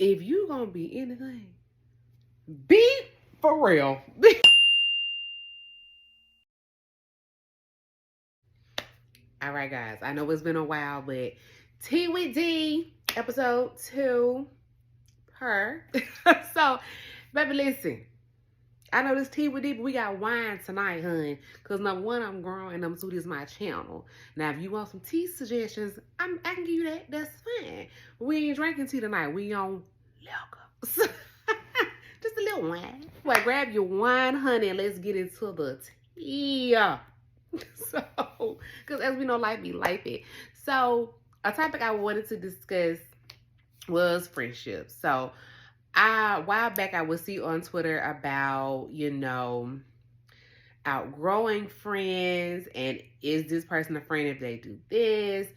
if you gonna be anything, be for real. All right, guys. I know it's been a while, but Tea with D, episode 2, her. So, baby, listen. I know this tea with D, but we got wine tonight, hun. Because number one, I'm grown, and number two, this is my channel. Now, if you want some tea suggestions, I can give you that. That's fine. We ain't drinking tea tonight. We on liquor. Just a little wine. Well, grab your wine, honey, and let's get into the tea. So, because as we know, life be lifey. So, a topic I wanted to discuss was friendships. So, a while back I would see on Twitter about, outgrowing friends and is this person a friend if they do this?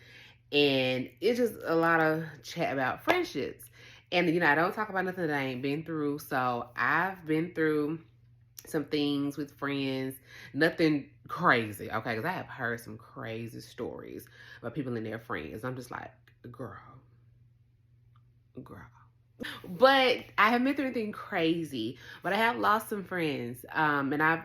And it's just a lot of chat about friendships. And, I don't talk about nothing that I ain't been through. So I've been through some things with friends, nothing crazy, okay? Because I have heard some crazy stories about people and their friends. I'm just like, girl. But I haven't been through anything crazy. But I have lost some friends. And I've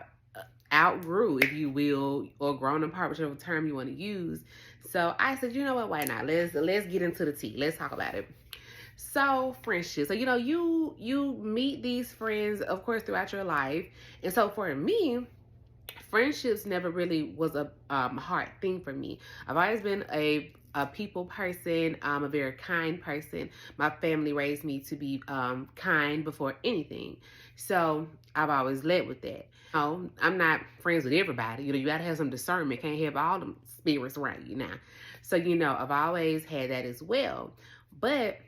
outgrew, if you will, or grown apart, whichever term you want to use. So I said, you know what, why not? Let's get into the tea. Let's talk about it. So friendships. So you meet these friends, of course, throughout your life. And so for me, friendships never really was a hard thing for me. I've always been a people person. I'm a very kind person. My family raised me to be kind before anything. So I've always led with that. I'm not friends with everybody. You gotta have some discernment. Can't have all them spirits around you now. So, I've always had that as well. But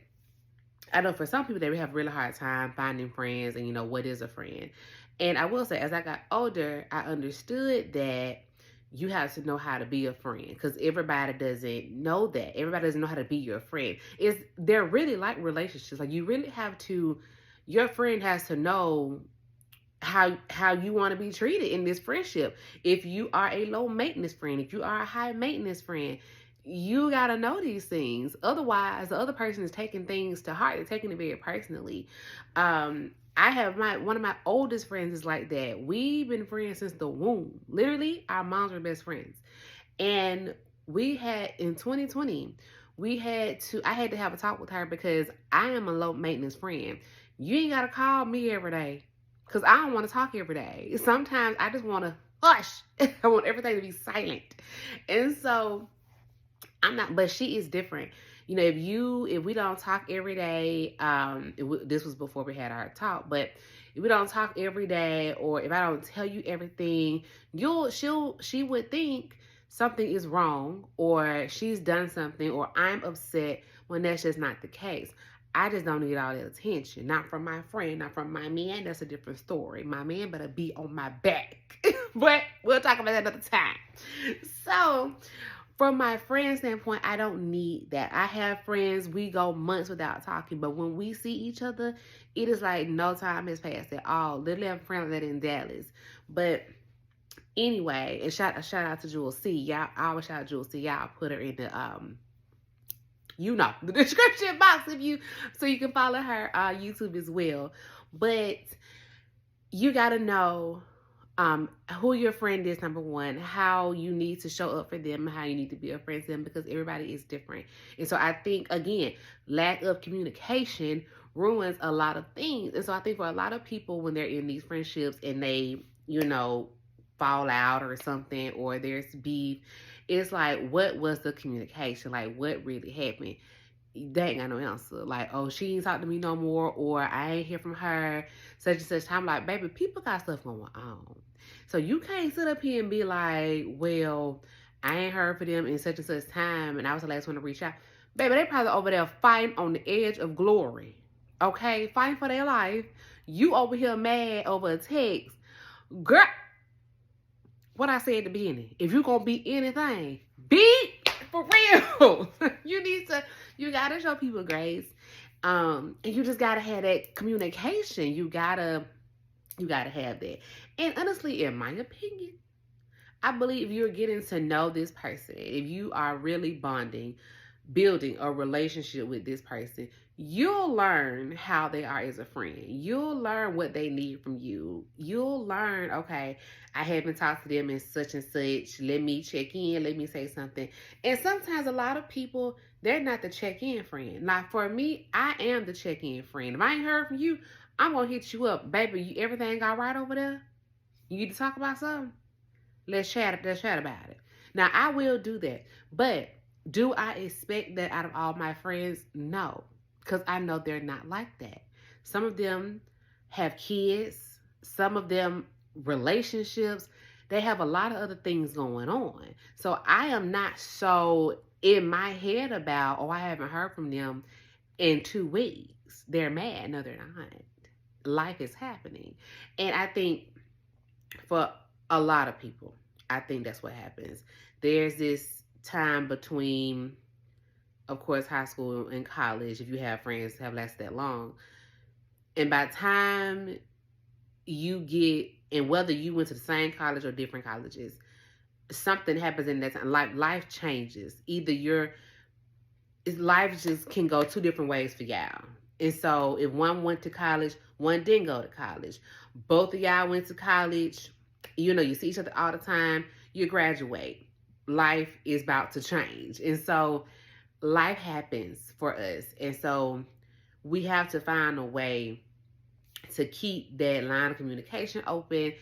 I know for some people, they have a really hard time finding friends and, what is a friend. And I will say, as I got older, I understood that you have to know how to be a friend because everybody doesn't know that. Everybody doesn't know how to be your friend. They're really like relationships. Like you really have to, your friend has to know how you want to be treated in this friendship. If you are a low maintenance friend, if you are a high maintenance friend, you got to know these things. Otherwise, the other person is taking things to heart. They're taking it very personally. I have one of my oldest friends is like that. We've been friends since the womb. Literally, our moms were best friends. And we had, in 2020, I had to have a talk with her because I am a low maintenance friend. You ain't got to call me every day because I don't want to talk every day. Sometimes I just want to hush. I want everything to be silent. And so I'm not, but she is different. If we don't talk every day, this was before we had our talk, but if we don't talk every day, or if I don't tell you everything, she would think something is wrong, or she's done something, or I'm upset, when that's just not the case. I just don't need all that attention. Not from my friend, not from my man. That's a different story. My man better be on my back. But we'll talk about that another time. So, from my friend standpoint, I don't need that. I have friends, we go months without talking, but when we see each other, it is like no time has passed at all. Literally, I'm friends with that in Dallas. But anyway, and shout out to Jewel C. Y'all, I always shout out Jewel C. Y'all put her in the description box so you can follow her YouTube as well. But you gotta know who your friend is, number one, how you need to show up for them, how you need to be a friend to them, because everybody is different. And so I think, again, lack of communication ruins a lot of things. And so I think for a lot of people, when they're in these friendships and they, fall out or something, or there's beef, it's like, what was the communication? Like, what really happened? They ain't got no answer. Like, oh, she ain't talk to me no more, or I ain't hear from her such and such time. Like, baby, people got stuff going on. So you can't sit up here and be like, well, I ain't heard for them in such and such time, and I was the last one to reach out. Baby, they probably over there fighting on the edge of glory. Okay? Fighting for their life. You over here mad over a text. Girl, what I said at the beginning, if you gonna be anything, be for real. You gotta show people grace. And you just gotta have that communication. You gotta have that. And honestly, in my opinion, I believe you're getting to know this person, if you are really bonding, building a relationship with this person, you'll learn how they are as a friend. You'll learn what they need from you. You'll learn, okay, I haven't talked to them in such and such. Let me check in. Let me say something. And sometimes a lot of people, they're not the check-in friend. Now, for me, I am the check-in friend. If I ain't heard from you, I'm going to hit you up. Baby, everything all right over there? You need to talk about something? Let's chat about it. Now, I will do that. But do I expect that out of all my friends? No. Because I know they're not like that. Some of them have kids. Some of them relationships. They have a lot of other things going on. So I am not so in my head about, oh, I haven't heard from them in 2 weeks. They're mad. No, they're not. Life is happening. And I think for a lot of people, I think that's what happens. There's this time between, of course, high school and college, if you have friends that have lasted that long. And by the time you get, and whether you went to the same college or different colleges, something happens in that time. Life changes. Either life just can go 2 different ways for y'all. And so if one went to college, one didn't go to college. Both of y'all went to college. You know, you see each other all the time. You graduate. Life is about to change. And so life happens for us. And so we have to find a way to keep that line of communication open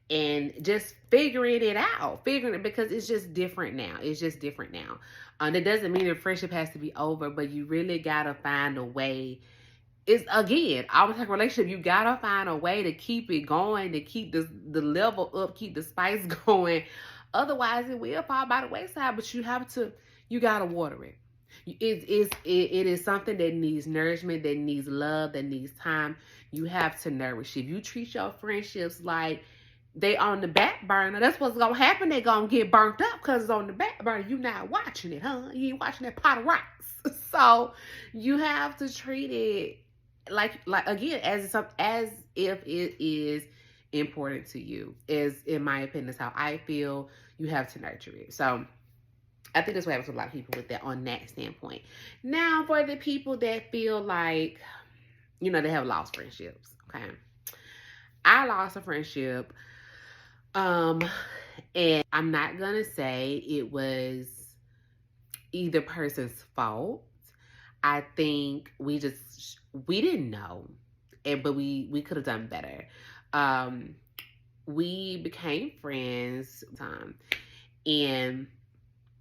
and just figuring it out. Because it's just different now. It's just different now. That doesn't mean the friendship has to be over, but you really got to find a way. It's, again, always like a relationship, you gotta find a way to keep it going, to keep the level up, keep the spice going. Otherwise, it will fall by the wayside. But you gotta water it. It is something that needs nourishment, that needs love, that needs time. You have to nourish it. If you treat your friendships like they on the back burner, that's what's gonna happen. They're gonna get burnt up because it's on the back burner. You not watching it, huh? You ain't watching that pot of rice. So you have to treat it like again, as if it is important to you. Is, in my opinion, is how I feel. You have to nurture it. So I think that's what happens with a lot of people with that, on that standpoint. Now, for the people that feel like, you know, they have lost friendships. Okay, I lost a friendship, and I'm not gonna say it was either person's fault. I think we didn't know, but we could have done better. We became friends time, and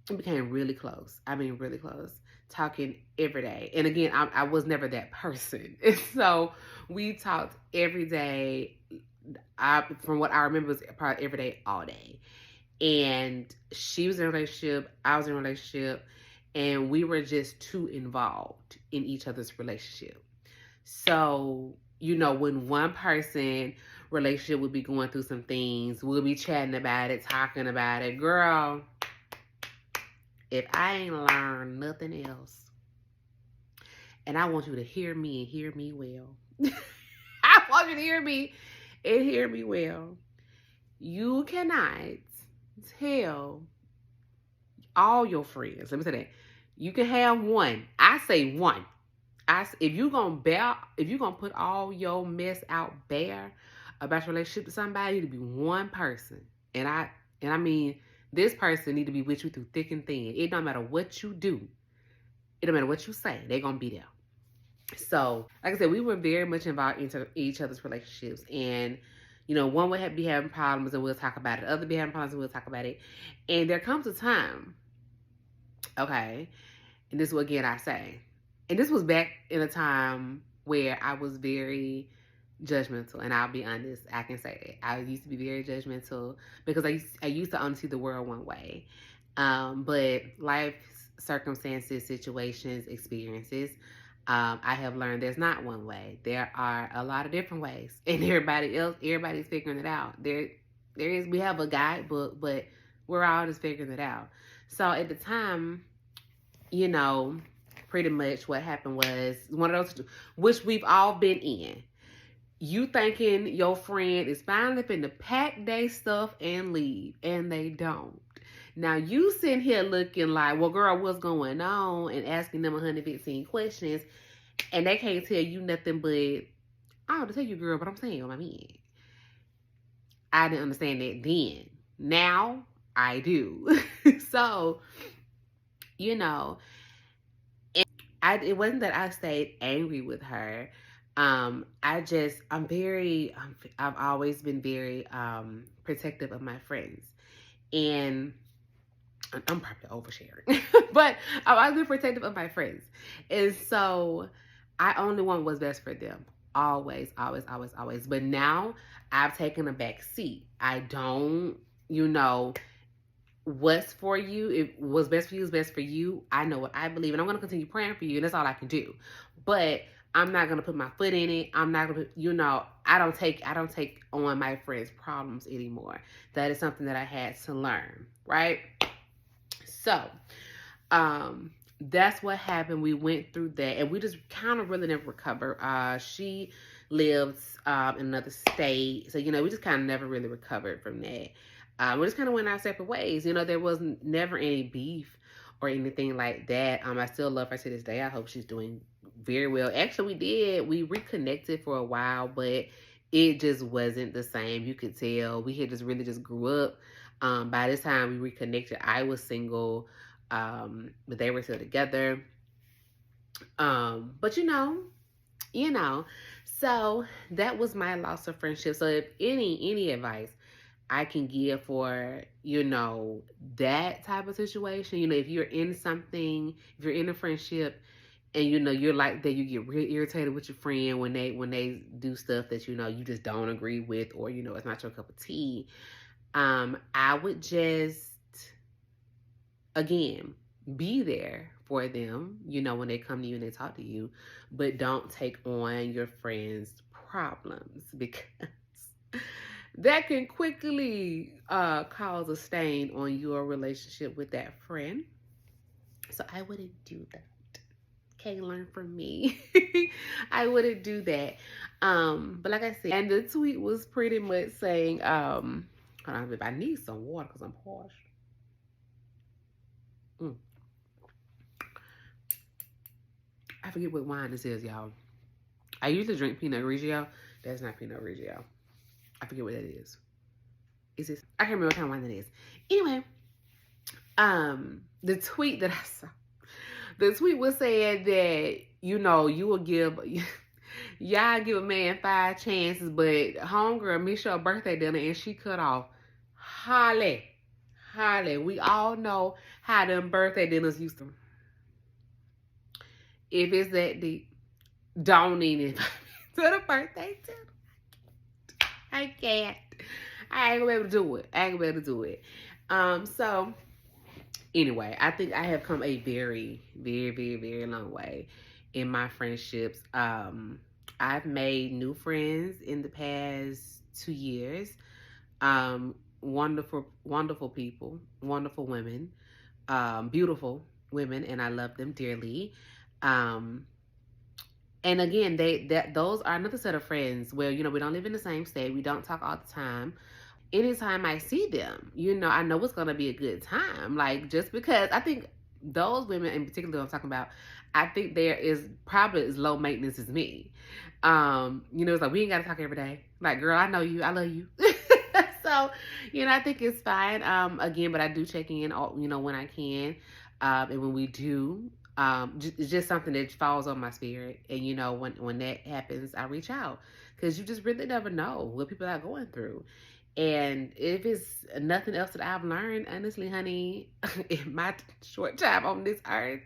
we became really close. I mean, really close, talking every day. And again, I was never that person. And so we talked every day. From what I remember, was probably every day, all day. And she was in a relationship, I was in a relationship, and we were just too involved in each other's relationship. So, you know, when one person relationship would be going through some things, we'll be chatting about it, talking about it. Girl, if I ain't learned nothing else, and I want you to hear me and hear me well. I want you to hear me and hear me well. You cannot tell all your friends. Let me say that. You can have one. I say one. If you're gonna put all your mess out bare about your relationship to somebody, it need to be one person. And I mean, this person need to be with you through thick and thin. It don't matter what you do. It don't matter what you say. They're gonna be there. So, like I said, we were very much involved into each other's relationships. And, you know, one would be having problems and we'll talk about it. The other be having problems and we'll talk about it. And there comes a time, okay, and this is what, again, I say. And this was back in a time where I was very judgmental. And I'll be honest, I can say that. I used to be very judgmental because I used to only see the world one way. But life circumstances, situations, experiences, I have learned there's not one way. There are a lot of different ways. And everybody's figuring it out. We have a guidebook, but we're all just figuring it out. So at the time, you know, pretty much what happened was one of those, which we've all been in. You thinking your friend is finally finna pack their stuff and leave, and they don't. Now you sitting here looking like, well, girl, what's going on? And asking them 115 questions, and they can't tell you nothing but, I don't have to tell you, girl, but I'm saying on my man. I didn't understand that then. Now I do. So, you know, it wasn't that I stayed angry with her. I've always been very protective of my friends. And I'm probably oversharing, but I've always been protective of my friends. And so I only want what's best for them. Always, always, always, always. But now I've taken a back seat. I don't, what's for you, if what's best for you is best for you. I know what I believe, and I'm going to continue praying for you, and that's all I can do. But I'm not going to put my foot in it. I'm not going to, I don't take on my friends' problems anymore. That is something that I had to learn, right? So, that's what happened. We went through that, and we just kind of really never recovered. She lives in another state, so we just kind of never really recovered from that. We just kind of went our separate ways. There was never any beef or anything like that. I still love her to this day. I hope she's doing very well. Actually, we reconnected for a while, but it just wasn't the same. You could tell we had just really just grew up. By this time we reconnected, I was single, but they were still together. But so that was my loss of friendship. So if any advice I can give for, that type of situation, if you're in something, if you're in a friendship and, you're like that, you get real irritated with your friend when they do stuff that, you just don't agree with, or, it's not your cup of tea. I would just, again, be there for them, when they come to you and they talk to you, but don't take on your friends' problems, because that can quickly cause a stain on your relationship with that friend. So I wouldn't do that. Okay, learn from me. I wouldn't do that. But like I said, and the tweet was pretty much saying, hold on, if I need some water because I'm parched. I forget what wine this is, y'all. I usually drink Pinot Grigio. That's not Pinot Grigio. I forget what that is. Is this? I can't remember what kind of wine that is. Anyway, the tweet that I saw, the tweet was saying that, you will give, y'all give a man 5 chances, but homegirl missed your birthday dinner and she cut off. Holly, we all know how them birthday dinners used to. If it's that deep, don't need it to the birthday dinner. I can't. I ain't gonna be able to do it. So anyway, I think I have come a very, very, very, very long way in my friendships. I've made new friends in the past 2 years. Wonderful, wonderful people, wonderful women, beautiful women, and I love them dearly. And again, those are another set of friends where, we don't live in the same state. We don't talk all the time. Anytime I see them, I know it's going to be a good time. Like, just because I think those women in particular I'm talking about, I think there is probably as low maintenance as me. It's like, we ain't got to talk every day. Like, girl, I know you. I love you. So, I think it's fine. Again, but I do check in, when I can. And when we do, it's just something that falls on my spirit. And, when that happens, I reach out. Because you just really never know what people are going through. And if it's nothing else that I've learned, honestly, honey, in my short time on this earth,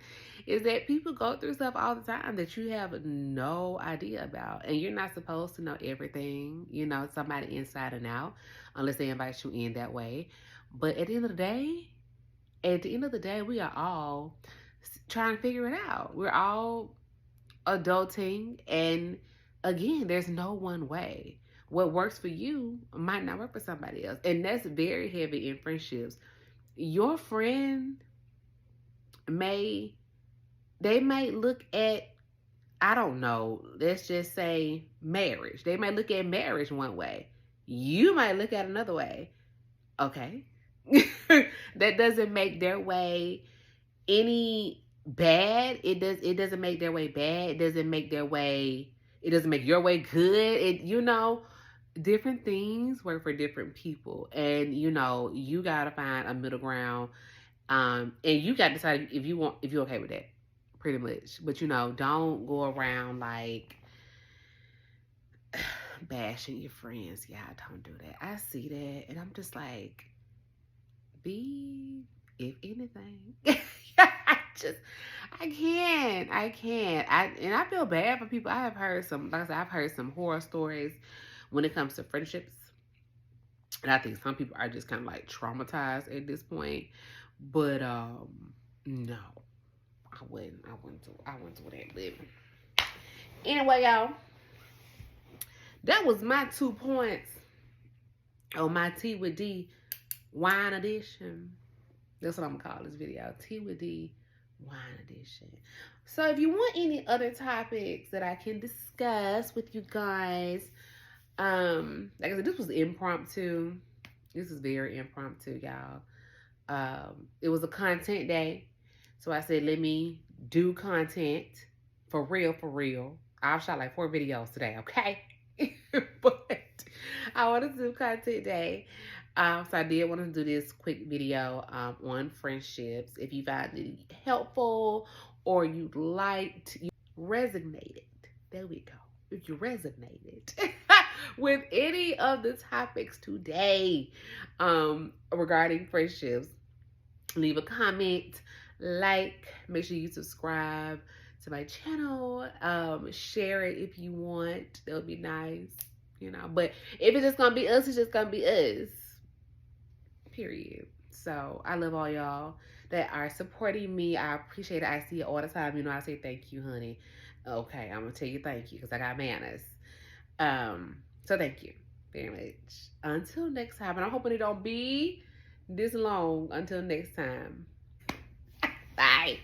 is that people go through stuff all the time that you have no idea about. And you're not supposed to know everything, somebody inside and out, unless they invite you in that way. But at the end of the day, we are all trying to figure it out. We're all adulting. And again, there's no one way. What works for you might not work for somebody else. And that's very heavy in friendships. Your friend may look at, I don't know, let's just say marriage. They might look at marriage one way. You might look at another way. Okay. that doesn't make their way any bad. It doesn't make their way bad. It doesn't make your way good. Different things work for different people. And you gotta find a middle ground. And you gotta decide if you're okay with that, pretty much. But don't go around like bashing your friends. Yeah, don't do that. I see that and I'm just like, be, if anything. I can't. I feel bad for people. I have heard some, like I said, I've heard some horror stories when it comes to friendships. And I think some people are just kind of like traumatized at this point. But no. I wouldn't do that. But anyway, y'all, that was my 2 points on my Tea with D wine edition. That's what I'm gonna call this video. Tea with D wine edition. So if you want any other topics that I can discuss with you guys, like I said, this was impromptu. This is very impromptu, y'all. It was a content day. So I said, let me do content for real. I've shot like 4 videos today, okay? But I wanted to do content day. So I did want to do this quick video on friendships. If you find it helpful or you resonated, there we go. If you resonated with any of the topics today regarding friendships, leave a comment, make sure you subscribe to my channel, share it if you want. That would be nice, but if it's just gonna be us, it's just gonna be us, period. So I love all y'all that are supporting me. I appreciate it. I see it all the time. I say thank you, honey. Okay, I'm gonna tell you thank you because I got manners. So thank you very much. Until next time, and I'm hoping it don't be this long. Until next time. Bye.